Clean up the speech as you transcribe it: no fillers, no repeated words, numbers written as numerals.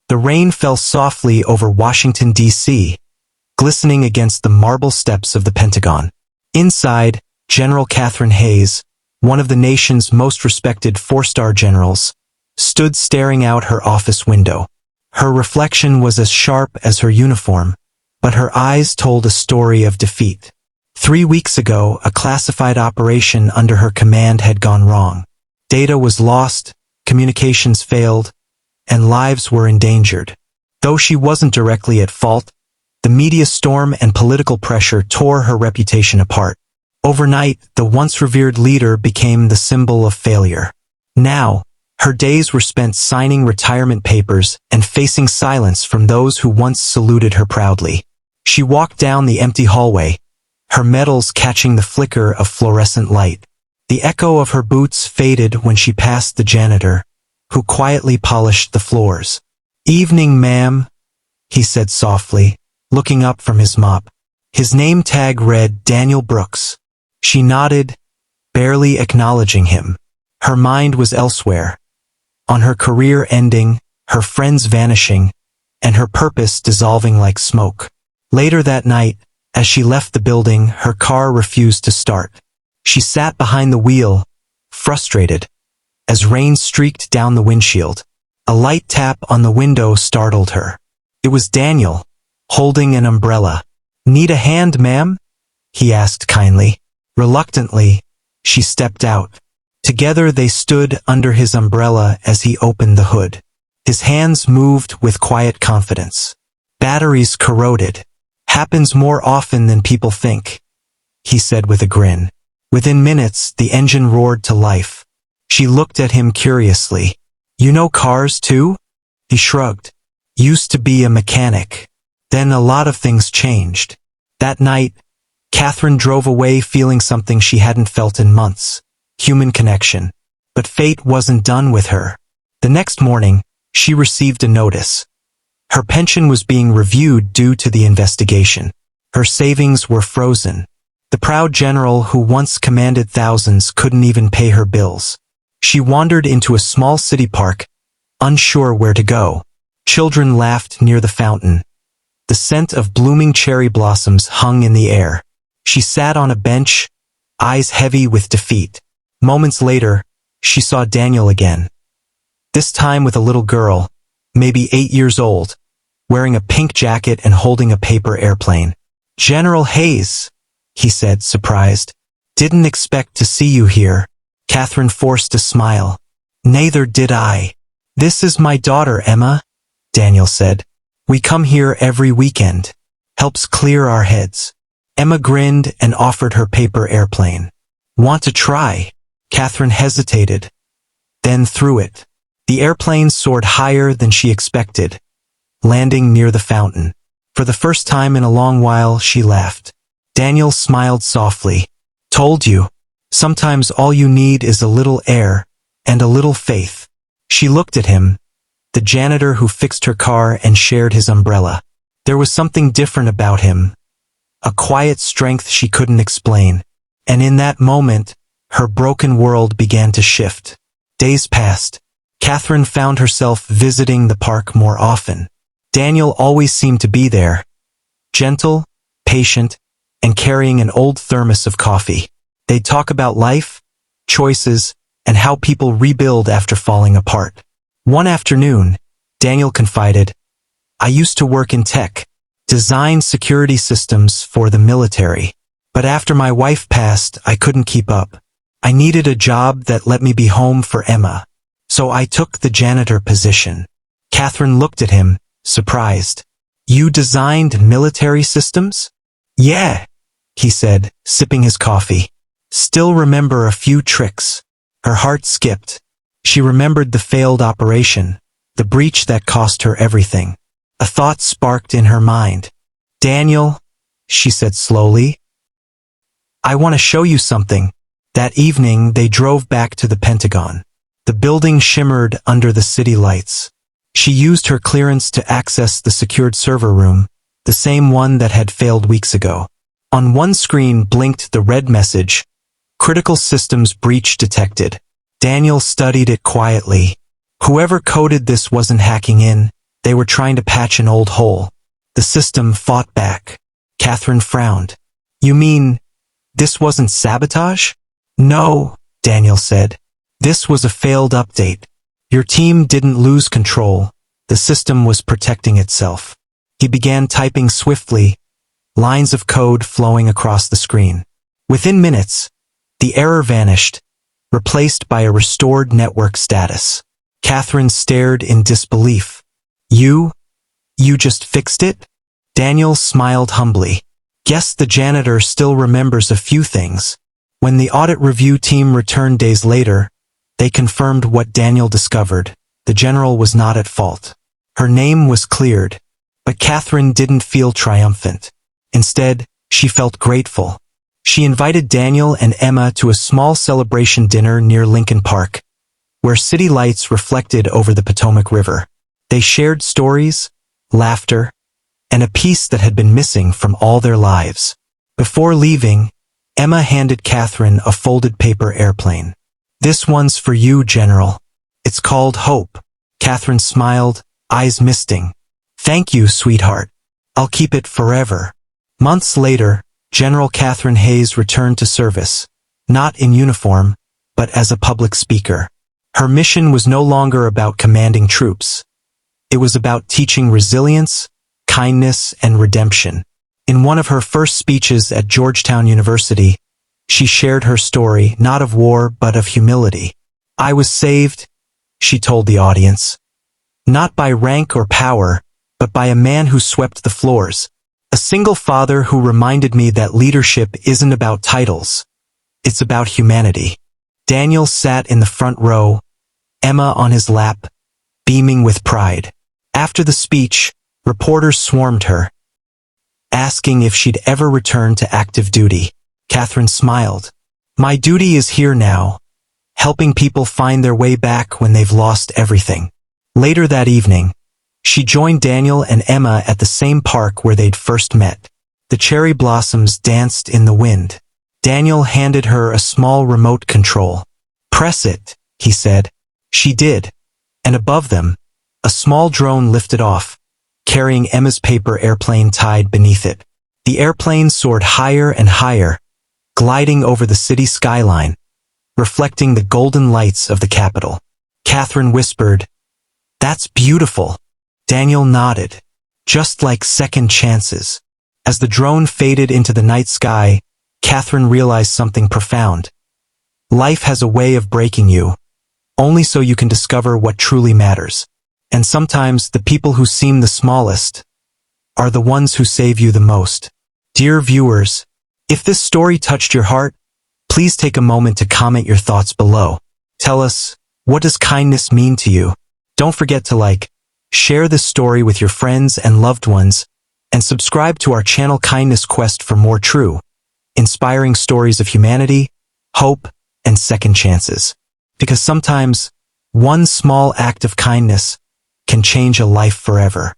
The rain fell softly over Washington, D.C., glistening against the marble steps of the Pentagon. Inside, General Katherine Hayes, one of the nation's most respected four-star generals, stood staring out her office window. Her reflection was as sharp as her uniform, but her eyes told a story of defeat. 3 weeks ago, a classified operation under her command had gone wrong. Data was lost, communications failed, and lives were endangered. Though she wasn't directly at fault, the media storm and political pressure tore her reputation apart. Overnight, the once revered leader became the symbol of failure. Now, her days were spent signing retirement papers and facing silence from those who once saluted her proudly. She walked down the empty hallway, her medals catching the flicker of fluorescent light. The echo of her boots faded when she passed the janitor, who quietly polished the floors. "Evening, ma'am," he said softly, looking up from his mop. His name tag read Daniel Brooks. She nodded, barely acknowledging him. Her mind was elsewhere, on her career ending, her friends vanishing, and her purpose dissolving like smoke. Later that night, as she left the building, her car refused to start. She sat behind the wheel, frustrated, as rain streaked down the windshield. A light tap on the window startled her. It was Daniel, holding an umbrella. "Need a hand, ma'am?" he asked kindly. Reluctantly, she stepped out. Together they stood under his umbrella as he opened the hood. His hands moved with quiet confidence. "Batteries corroded. Happens more often than people think," he said with a grin. Within minutes, the engine roared to life. She looked at him curiously. "You know cars too?" He shrugged. "Used to be a mechanic. Then a lot of things changed." That night, Katherine drove away feeling something she hadn't felt in months. Human connection. But fate wasn't done with her. The next morning, she received a notice. Her pension was being reviewed due to the investigation. Her savings were frozen. The proud general who once commanded thousands couldn't even pay her bills. She wandered into a small city park, unsure where to go. Children laughed near the fountain. The scent of blooming cherry blossoms hung in the air. She sat on a bench, eyes heavy with defeat. Moments later, she saw Daniel again. This time with a little girl, maybe 8 years old, wearing a pink jacket and holding a paper airplane. "General Hayes," he said, surprised. "Didn't expect to see you here." Katherine forced a smile. "Neither did I." "This is my daughter, Emma," Daniel said. "We come here every weekend. Helps clear our heads." Emma grinned and offered her paper airplane. "Want to try?" Katherine hesitated, then threw it. The airplane soared higher than she expected, landing near the fountain. For the first time in a long while, she laughed. Daniel smiled softly. "Told you. Sometimes all you need is a little air and a little faith." She looked at him, the janitor who fixed her car and shared his umbrella. There was something different about him, a quiet strength she couldn't explain. And in that moment, her broken world began to shift. Days passed. Katherine found herself visiting the park more often. Daniel always seemed to be there, gentle, patient, and carrying an old thermos of coffee. They'd talk about life, choices, and how people rebuild after falling apart. One afternoon, Daniel confided, "I used to work in tech, design security systems for the military. But after my wife passed, I couldn't keep up. I needed a job that let me be home for Emma. So I took the janitor position." Katherine looked at him, surprised. "You designed military systems?" "Yeah," he said, sipping his coffee. "Still remember a few tricks." Her heart skipped. She remembered the failed operation, the breach that cost her everything. A thought sparked in her mind. "Daniel," she said slowly, "I want to show you something." That evening, they drove back to the Pentagon. The building shimmered under the city lights. She used her clearance to access the secured server room, the same one that had failed weeks ago. On one screen blinked the red message, "Critical systems breach detected." Daniel studied it quietly. Whoever coded this wasn't hacking in, They were trying to patch an old hole. The system fought back. Catherine frowned. You mean, this wasn't sabotage? No, Daniel said. This was a failed update. Your team didn't lose control. The system was protecting itself. He began typing swiftly, lines of code flowing across the screen. Within minutes, the error vanished, replaced by a restored network status. Catherine stared in disbelief. You just fixed it? Daniel smiled humbly. Guess the janitor still remembers a few things. When the audit review team returned days later, they confirmed what Daniel discovered. The general was not at fault. Her name was cleared. But Catherine didn't feel triumphant. Instead, she felt grateful. She invited Daniel and Emma to a small celebration dinner near Lincoln Park, where city lights reflected over the Potomac River. They shared stories, laughter, and a piece that had been missing from all their lives. Before leaving, Emma handed Catherine a folded paper airplane. This one's for you, General. It's called Hope. Catherine smiled, eyes misting. Thank you, sweetheart. I'll keep it forever. Months later, General Catherine Hayes returned to service, not in uniform, but as a public speaker. Her mission was no longer about commanding troops. It was about teaching resilience, kindness, and redemption. In one of her first speeches at Georgetown University, she shared her story not of war but of humility. I was saved, she told the audience, not by rank or power, but by a man who swept the floors, a single father who reminded me that leadership isn't about titles. It's about humanity. Daniel sat in the front row, Emma on his lap, beaming with pride. After the speech, reporters swarmed her, asking if she'd ever return to active duty. Catherine smiled. My duty is here now, helping people find their way back when they've lost everything. Later that evening, she joined Daniel and Emma at the same park where they'd first met. The cherry blossoms danced in the wind. Daniel handed her a small remote control. Press it, he said. She did. And above them, a small drone lifted off, carrying Emma's paper airplane tied beneath it. The airplane soared higher and higher, gliding over the city skyline, reflecting the golden lights of the Capitol. Catherine whispered, That's beautiful. Daniel nodded. Just like second chances. As the drone faded into the night sky, Catherine realized something profound. Life has a way of breaking you, only so you can discover what truly matters. And sometimes the people who seem the smallest are the ones who save you the most. Dear viewers, if this story touched your heart, please take a moment to comment your thoughts below. Tell us, what does kindness mean to you? Don't forget to share this story with your friends and loved ones, and subscribe to our channel Kindness Quest for more true, inspiring stories of humanity, hope, and second chances. Because sometimes, one small act of kindness can change a life forever.